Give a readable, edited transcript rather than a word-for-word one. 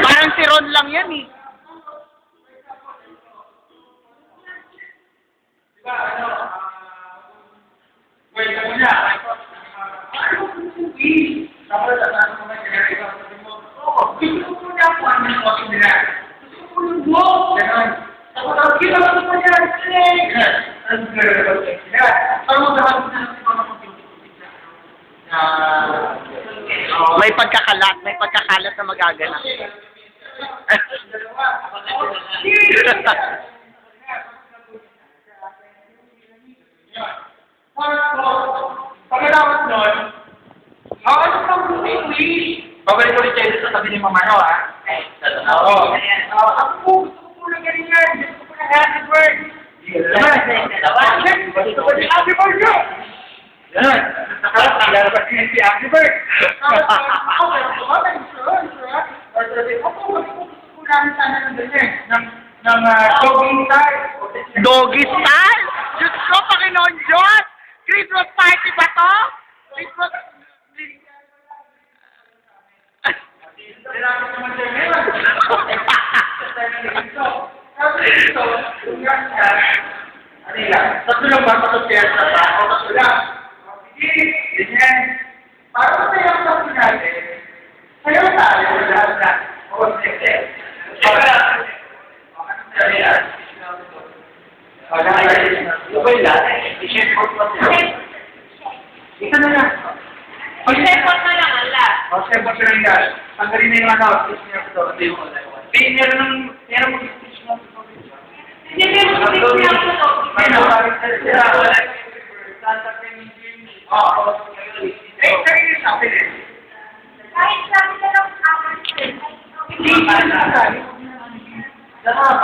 Parang si Ron lang yan eh. May pagkakalat na magaganap. Pagkatapos nun, ano pang buwi? Babalik ulit kayo sa sabi ni Mama No, ha? Oo. Ako po, gusto ko na ganyan. Gusto ko na happy birthday. Gusto ko na happy birthday. Yan. Nakalabas niya si happy birthday. Ng doggy style. Doggy style? Diyos ko, Panginoon Diyos! Christmas party ba to? Christmas... Tatlo lang ba? Tatlo piyesta ba? O tatlo lang? Sige, ganyan. Para masaya ang tatlo natin, sayo tayo lahat na. O, sige. Ubay lang. I-share mo siya. Isa na lang. Mag-report na lang, ala. Share mo siya rin yan. Tanggalin na yung ano, speech niya ito. Meron mo speech mo. Hindi, meron ko speech niya ito. Kahit sabi na lang, Hindi na lang.